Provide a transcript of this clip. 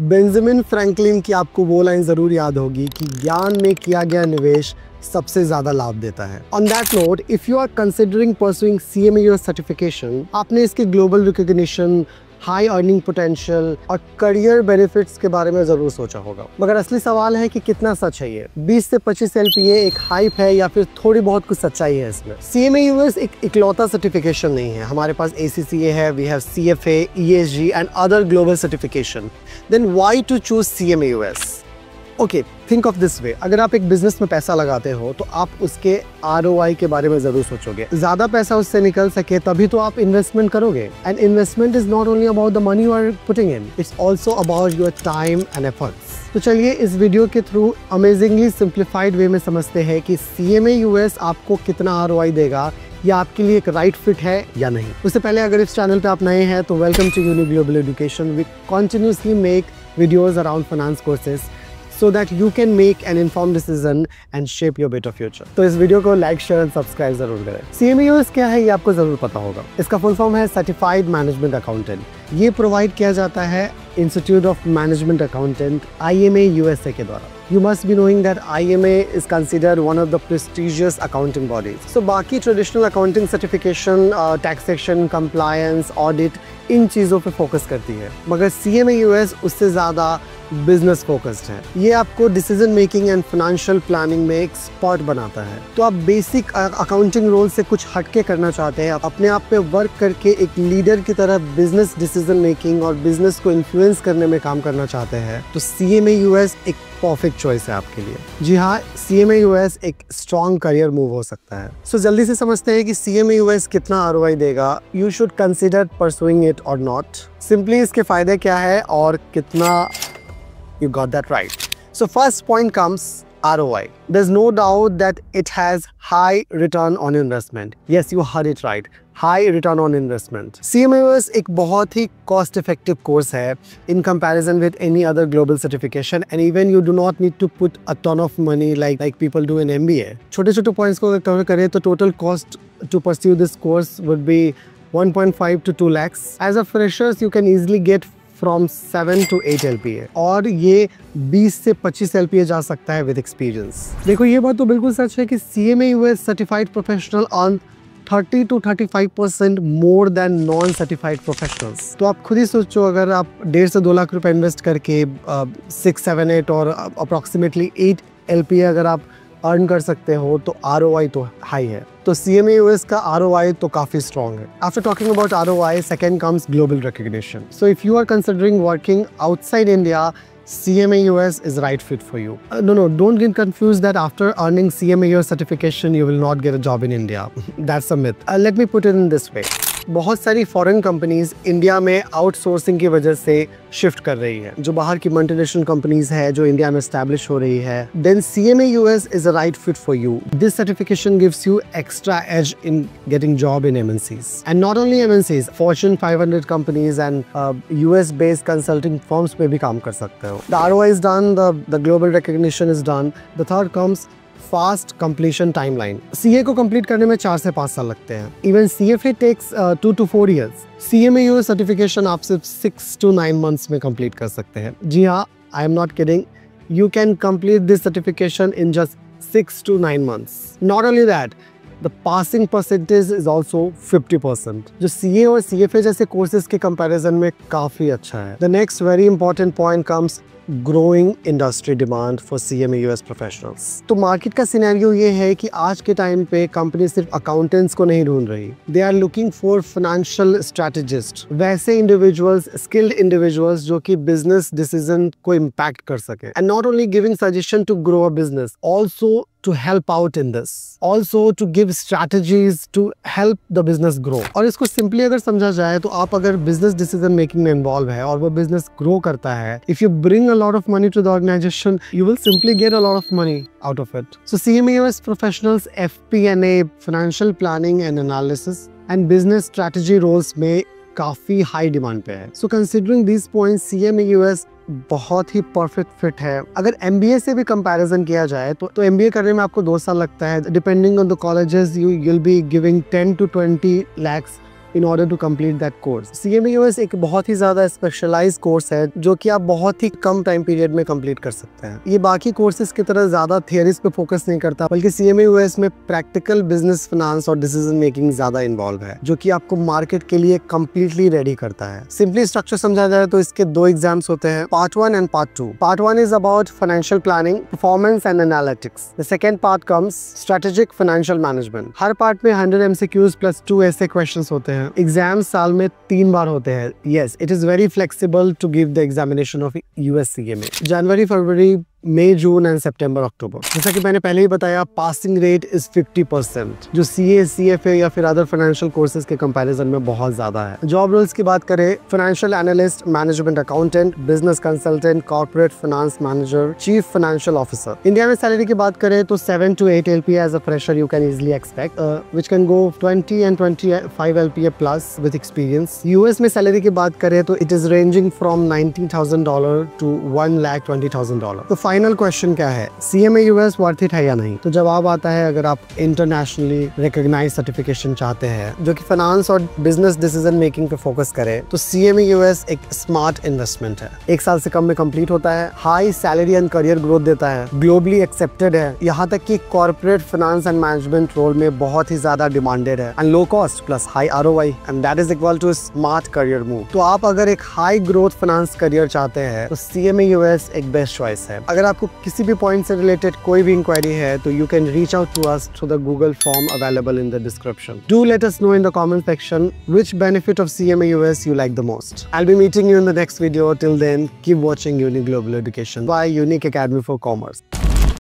Benjamin Franklin की आपको वो लाइन जरूर याद होगी कि ज्ञान में किया गया निवेश सबसे ज्यादा लाभ देता है। On that note, if you are considering pursuing CMAUS certification, आपने इसके global recognition, high earning potential और करियर बेनिफिट्स के बारे में जरूर सोचा होगा। मगर असली सवाल है कि कितना सच है ये। 20 से 25 LPA एक हाइप है या फिर थोड़ी बहुत कुछ सच्चाई है इसमें? CMAUS एक इकलौता सर्टिफिकेशन नहीं है। हमारे पास ACCA है, we have CFA, ESG and other global certification. Then why to choose CMAUS? Okay, think of this way, अगर आप एक बिजनेस में पैसा लगाते हो तो आप उसके ROI के बारे में जरूर सोचोगे। ज्यादा पैसा उससे निकल सके तभी तो आप इन्वेस्टमेंट करोगे। And investment is not only about the money you are putting in, it's also about your time and efforts. तो चलिए इस वीडियो के थ्रू अमेजिंगली सिंप्लीफाइड वे में समझते हैं कि CMAUS आपको कितना ROI देगा, या आपके लिए एक राइट फिट है या नहीं। उससे पहले अगर इस चैनल पे आप नए हैं तो welcome to Uni Global Education. We continuously make videos around finance courses so that you can make an informed decision and shape your better future। तो इस वीडियो को लाइक, शेयर एंड सब्सक्राइब जरूर करें। CMAUS क्या है ये आपको जरूर पता होगा। इसका फुल फॉर्म है सर्टिफाइड मैनेजमेंट अकाउंटेंट। ये प्रोवाइड किया जाता है institute of management accountant IMA USA के द्वारा। You must be knowing that IMA is considered one of the prestigious accounting bodies. So बाकी traditional accounting certification, taxation, compliance, audit, इन चीज़ों पे फोकस करती है, मगर CMAUS उससे ज़्यादा बिजनेस फोकस्ड है। ये आपको decision making and financial planning में एक्सपर्ट बनाता है। तो आप बेसिक अकाउंटिंग रोल से कुछ हटके करना चाहते हैं, अपने आप पे वर्क करके एक लीडर की तरह बिजनेस डिसीजन मेकिंग और बिजनेस को इन्फ्लुएंस करने में काम करना चाहते हैं, तो CMAUS एक परफेक्ट चॉइस है आपके लिए। जी हाँ, CMAUS एक स्ट्रॉन्ग करियर मूव हो सकता है। सो जल्दी से समझते हैं कि CMAUS कितना ROI देगा। You should consider pursuing it और नॉट। सिंपली इसके फायदे क्या है और कितना। You got that right. So first point comes ROI. There's no doubt that it has high return on investment. Yes, you heard it right. High return on investment. CMAUS एक बहुत ही cost effective course है in comparison with any other global certification, and even you do not need to put a ton of money like people do in MBA. छोटे-छोटे points को अगर cover करें तो total cost to pursue this course would be 1.5 to 2 lakhs. As a freshers, you can easily get from 7 to 8 LPA, और ये 20 से 25 LPA जा सकता है with experience। देखो ये बात तो बिल्कुल सच है कि CMAUS certified professional earn 30 to 35% more than non-certified professionals। तो आप खुद ही सोचो, अगर आप 1.5 से 2 लाख रुपए इन्वेस्ट करके 6, 7, 8 और अप्रॉक्सीमेटली 8 LPA अगर आप अर्न कर सकते हो तो ROI तो हाई है। तो CMAUS का ROI तो काफी स्ट्रॉन्ग है। After talking about ROI, second comes global recognition. So if you are considering working outside India, CMAUS is right fit for you. No, don't get confused that after earning CMAUS certification you will not get a job in India. That's a myth. Let me put it in this way. बहुत सारी foreign companies India में outsourcing की वजह से shift कर रही है। जो बाहर की मल्टीनेशनल कंपनीज है जो इंडिया में एस्टैब्लिश हो रही है, then CMAUS is a right fit for you. This certification gives you extra edge in getting job in MNCs, and not only MNCs, Fortune 500 companies and US based consulting firms पे भी काम कर सकते हो। The ROI is done, the global recognition is done. The third comes fast completion timeline. CA को complete करने में 4 से 5 साल लगते हैं। Even CFA takes 2 to 4 years। CMAUS certification आप सिर्फ 6 to 9 months में कंप्लीट कर सकते हैं। जी हाँ, I am not kidding, you can complete this certification in just 6 to 9 months। Not only that, the passing percentage is also 50%, जो CA और CFA जैसे कोर्सेज के कंपैरिजन में काफी अच्छा है। The next very important point comes growing industry demand for CMAUS professionals। तो market का सिनेरियो ये है कि आज के टाइम पे कंपनी सिर्फ अकाउंटेंट्स को नहीं ढूंढ रही, they are looking for financial strategist, वैसे इंडिविजुअल्स, स्किल्ड इंडिविजुअल्स जो कि बिजनेस डिसीजन को इम्पैक्ट कर सके। And not only giving suggestion to grow a business, also to help out in this, also to give strategies to help the business grow। और इसको simply अगर समझा जाए तो आप अगर बिजनेस डिसीजन मेकिंग में इन्वॉल्व है और वो बिजनेस ग्रो करता है, if you bring a lot of money to the organization, you will simply get a lot of money out of it। So CMAUS professionals FP&A, financial planning and analysis and business strategy roles में काफी high demand पे है। So considering this points, CMAUS बहुत ही perfect fit है। अगर MBA से भी comparison किया जाए तो MBA करने में आपको 2 साल लगता है। Depending on the colleges, you'll be giving 10 to 20 lakhs in order to complete that course. CMA US एक बहुत ही ज़्यादा स्पेशलाइज्ड कोर्स है जो कि आप बहुत ही कम टाइम पीरियड में कंप्लीट कर सकते हैं। ये बाकी कोर्सेज की तरह ज़्यादा थियरीज पे फोकस नहीं करता, बल्कि CMA US में प्रैक्टिकल बिजनेस, फाइनेंस और डिसीजन मेकिंग ज़्यादा इन्वॉल्व है, जो कि आपको मार्केट के लिए कम्प्लीटली रेडी करता है। सिंपली स्ट्रक्चर समझा जाए तो इसके 2 एग्जाम्स होते हैं, part 1 and part 2। Part 1 is about financial planning, performance and analytics. The second part comes strategic financial management. Her part में 100 MCQs प्लस 2 ऐसे क्वेश्चंस होते हैं। एग्जाम साल में 3 बार होते हैं। Yes, it is very flexible to give the examination of US CMA। जनवरी, फरवरी, मई, जून एंड सितंबर, अक्टूबर। जैसा कि मैंने पहले ही बताया, पासिंग रेट इज 50%, जो CA, CFA या फिर अदर फाइनेंशियल कोर्सेज के कंपैरिजन में बहुत ज्यादा है। जॉब रोल्स की बात करें, financial analyst, management accountant, business consultant, corporate finance manager, chief financial officer. India में सैलरी की बात करें तो 7 to 8 LPA as a fresher you can easily expect, which can go 20 and 25 LPA plus with experience. US में salary की बात करें तो it is ranging from $90,000 to $1,20,000। तो फाइनल क्वेश्चन क्या है, CMA US वर्थ इट है या नहीं? तो जवाब आता है, अगर आप इंटरनेशनली रिकॉग्नाइज्ड सर्टिफिकेशन चाहते हैं जो कि फाइनेंस और बिजनेस डिसीजन मेकिंग पे फोकस करे, तो CMA US एक स्मार्ट इन्वेस्टमेंट है। 1 साल से कम में कंप्लीट होता है, high salary and career growth देता है, ग्लोबली एक्सेप्टेड है, यहाँ तक कि corporate finance and management role में बहुत ही ज्यादा डिमांडेड है, and low cost plus high ROI, and that is equal to smart career move. तो आप अगर एक हाई ग्रोथ फाइनेंस करियर चाहते हैं तो CMA US एक बेस्ट चॉइस है। अगर आपको किसी भी पॉइंट से रिलेटेड कोई भी इंक्वायरी है तो you can reach out to us through the Google form available in the description. Do let us know in the comment section which benefit of CMA US you like the most. I'll be meeting you in the next video. Till then, keep watching Unique Global Education by Unique Academy for Commerce.